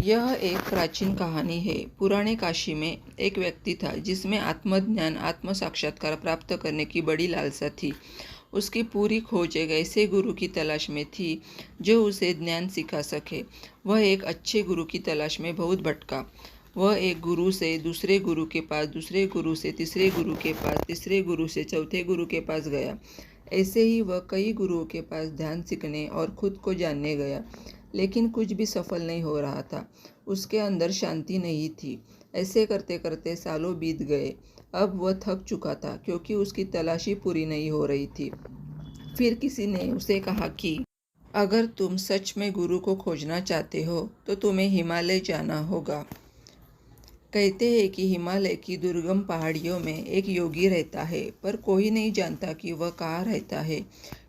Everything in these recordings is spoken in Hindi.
यह एक प्राचीन कहानी है। पुराने काशी में एक व्यक्ति था जिसमें आत्मज्ञान, आत्म साक्षात्कार प्राप्त करने की बड़ी लालसा थी। उसकी पूरी खोज एक ऐसे गुरु की तलाश में थी जो उसे ज्ञान सिखा सके। वह एक अच्छे गुरु की तलाश में बहुत भटका। वह एक गुरु से दूसरे गुरु के पास, दूसरे गुरु से तीसरे गुरु के पास, तीसरे गुरु से चौथे गुरु के पास गया। ऐसे ही वह कई गुरुओं के पास ध्यान सीखने और खुद को जानने गया, लेकिन कुछ भी सफल नहीं हो रहा था। उसके अंदर शांति नहीं थी। ऐसे करते करते सालों बीत गए। अब वह थक चुका था क्योंकि उसकी तलाशी पूरी नहीं हो रही थी। फिर किसी ने उसे कहा कि अगर तुम सच में गुरु को खोजना चाहते हो तो तुम्हें हिमालय जाना होगा। कहते हैं कि हिमालय की दुर्गम पहाड़ियों में एक योगी रहता है, पर कोई नहीं जानता कि वह कहाँ रहता है,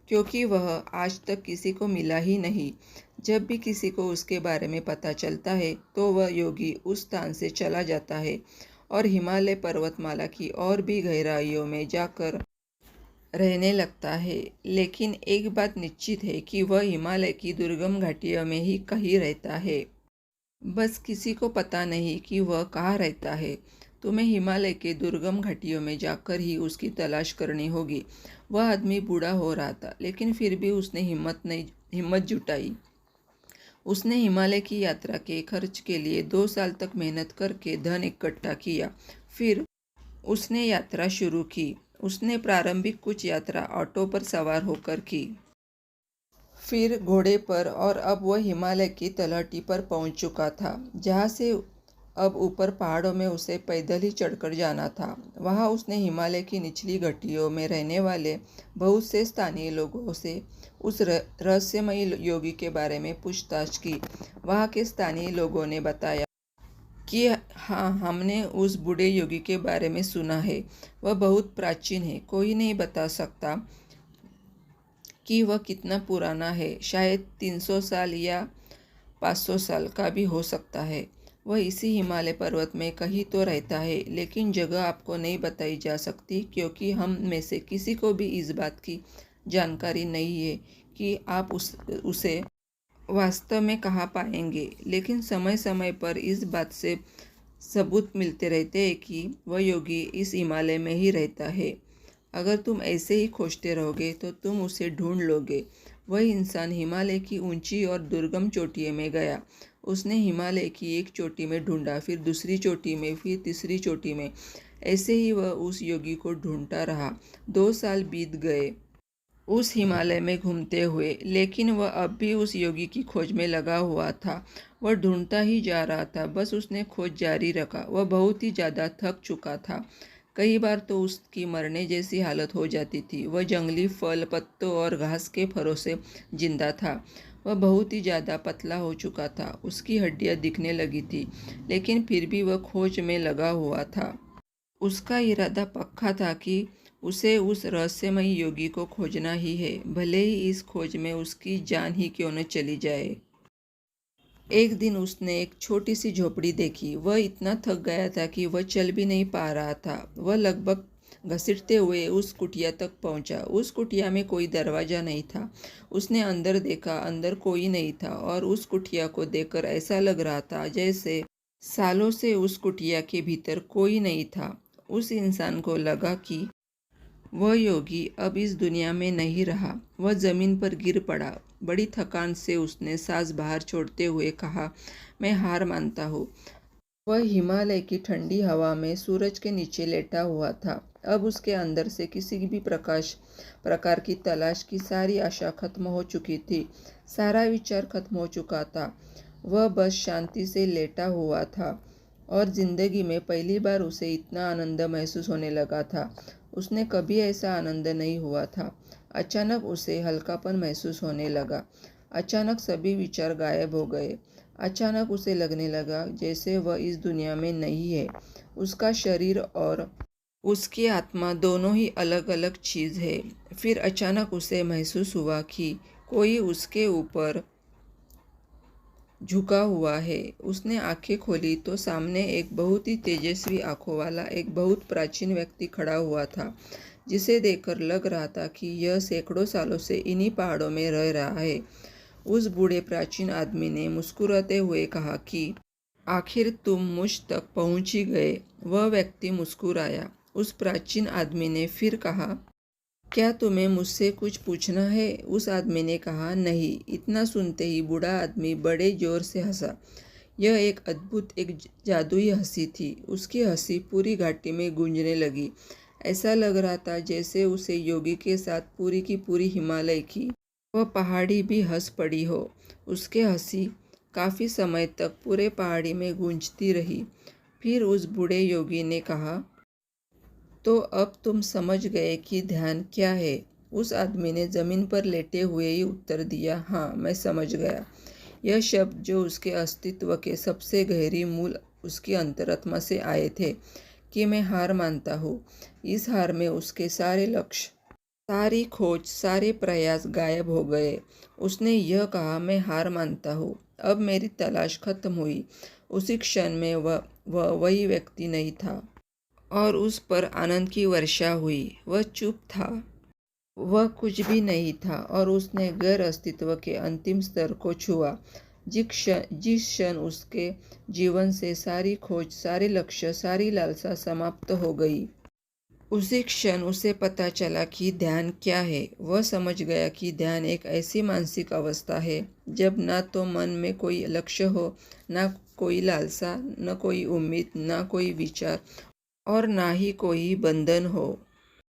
क्योंकि वह आज तक किसी को मिला ही नहीं। जब भी किसी को उसके बारे में पता चलता है तो वह योगी उस स्थान से चला जाता है और हिमालय पर्वतमाला की और भी गहराइयों में जाकर रहने लगता है। लेकिन एक बात निश्चित है कि वह हिमालय की दुर्गम घाटियों में ही कहीं रहता है। बस किसी को पता नहीं कि वह कहाँ रहता है। तुम्हें हिमालय के दुर्गम घाटियों में जाकर ही उसकी तलाश करनी होगी। वह आदमी बूढ़ा हो रहा था, लेकिन फिर भी उसने हिम्मत जुटाई। उसने हिमालय की यात्रा के खर्च के लिए 2 साल तक मेहनत करके धन इकट्ठा किया। फिर उसने यात्रा शुरू की। उसने प्रारंभिक कुछ यात्रा ऑटो पर सवार होकर की, फिर घोड़े पर, और अब वह हिमालय की तलहटी पर पहुंच चुका था, जहां से अब ऊपर पहाड़ों में उसे पैदल ही चढ़कर जाना था। वहां उसने हिमालय की निचली घाटियों में रहने वाले बहुत से स्थानीय लोगों से उस रहस्यमयी योगी के बारे में पूछताछ की। वहां के स्थानीय लोगों ने बताया कि हाँ, हमने उस बूढ़े योगी के बारे में सुना है। वह बहुत प्राचीन है। कोई नहीं बता सकता कि वह कितना पुराना है। शायद 300 साल या 500 साल का भी हो सकता है। वह इसी हिमालय पर्वत में कहीं तो रहता है, लेकिन जगह आपको नहीं बताई जा सकती, क्योंकि हम में से किसी को भी इस बात की जानकारी नहीं है कि आप उसे वास्तव में कहाँ पाएंगे। लेकिन समय समय पर इस बात से सबूत मिलते रहते हैं कि वह योगी इस हिमालय में ही रहता है। अगर तुम ऐसे ही खोजते रहोगे तो तुम उसे ढूंढ लोगे। वह इंसान हिमालय की ऊंची और दुर्गम चोटियों में गया। उसने हिमालय की एक चोटी में ढूंढा, फिर दूसरी चोटी में, फिर तीसरी चोटी में। ऐसे ही वह उस योगी को ढूंढता रहा। 2 साल बीत गए उस हिमालय में घूमते हुए, लेकिन वह अब भी उस योगी की खोज में लगा हुआ था। वह ढूंढता ही जा रहा था, बस उसने खोज जारी रखा। वह बहुत ही ज़्यादा थक चुका था। कई बार तो उसकी मरने जैसी हालत हो जाती थी। वह जंगली फल, पत्तों और घास के फरों से जिंदा था। वह बहुत ही ज़्यादा पतला हो चुका था। उसकी हड्डियां दिखने लगी थी, लेकिन फिर भी वह खोज में लगा हुआ था। उसका इरादा पक्का था कि उसे उस रहस्यमयी योगी को खोजना ही है, भले ही इस खोज में उसकी जान ही क्यों न चली जाए। एक दिन उसने एक छोटी सी झोपड़ी देखी। वह इतना थक गया था कि वह चल भी नहीं पा रहा था। वह लगभग घसीटते हुए उस कुटिया तक पहुंचा। उस कुटिया में कोई दरवाजा नहीं था। उसने अंदर देखा, अंदर कोई नहीं था, और उस कुटिया को देखकर ऐसा लग रहा था जैसे सालों से उस कुटिया के भीतर कोई नहीं था। उस इंसान को लगा कि वह योगी अब इस दुनिया में नहीं रहा। वह जमीन पर गिर पड़ा। बड़ी थकान से उसने सांस बाहर छोड़ते हुए कहा, मैं हार मानता हूँ। वह हिमालय की ठंडी हवा में सूरज के नीचे लेटा हुआ था। अब उसके अंदर से किसी भी प्रकार की तलाश की सारी आशा खत्म हो चुकी थी। सारा विचार खत्म हो चुका था। वह बस शांति से लेटा हुआ था, और जिंदगी में पहली बार उसे इतना आनंद महसूस होने लगा था। उसने कभी ऐसा आनंद नहीं हुआ था। अचानक उसे हल्कापन महसूस होने लगा। अचानक सभी विचार गायब हो गए। अचानक उसे लगने लगा जैसे वह इस दुनिया में नहीं है। उसका शरीर और उसकी आत्मा दोनों ही अलग अलग चीज़ है। फिर अचानक उसे महसूस हुआ कि कोई उसके ऊपर झुका हुआ है। उसने आंखें खोली तो सामने एक बहुत ही तेजस्वी आंखों वाला एक बहुत प्राचीन व्यक्ति खड़ा हुआ था, जिसे देखकर लग रहा था कि यह सैकड़ों सालों से इन्हीं पहाड़ों में रह रहा है। उस बूढ़े प्राचीन आदमी ने मुस्कुराते हुए कहा कि आखिर तुम मुझ तक पहुंच ही गए। वह व्यक्ति मुस्कुराया। उस प्राचीन आदमी ने फिर कहा, क्या तुम्हें मुझसे कुछ पूछना है? उस आदमी ने कहा, नहीं। इतना सुनते ही बूढ़ा आदमी बड़े जोर से हंसा। यह एक अद्भुत, एक जादुई हंसी थी। उसकी हंसी पूरी घाटी में गूंजने लगी। ऐसा लग रहा था जैसे उसे योगी के साथ पूरी की पूरी हिमालय की वह पहाड़ी भी हंस पड़ी हो। उसके हंसी काफ़ी समय तक पूरे पहाड़ी में गूंजती रही। फिर उस बूढ़े योगी ने कहा, तो अब तुम समझ गए कि ध्यान क्या है? उस आदमी ने जमीन पर लेटे हुए ही उत्तर दिया, हाँ, मैं समझ गया। यह शब्द जो उसके अस्तित्व के सबसे गहरी मूल उसकी अंतरात्मा से आए थे कि मैं हार मानता हूँ। इस हार में उसके सारे लक्ष्य, सारी खोज, सारे प्रयास गायब हो गए। उसने यह कहा, मैं हार मानता हूँ, अब मेरी तलाश खत्म हुई। उसी क्षण में वह वही व्यक्ति नहीं था और उस पर आनंद की वर्षा हुई। वह चुप था, वह कुछ भी नहीं था और उसने गैर अस्तित्व के अंतिम स्तर को छुआ। जिस क्षण उसके जीवन से सारी खोज, सारे लक्ष्य, सारी लालसा समाप्त हो गई, उसी क्षण उसे पता चला कि ध्यान क्या है। वह समझ गया कि ध्यान एक ऐसी मानसिक अवस्था है जब ना तो मन में कोई लक्ष्य हो, ना कोई लालसा, न कोई उम्मीद, ना कोई विचार और ना ही कोई बंधन हो।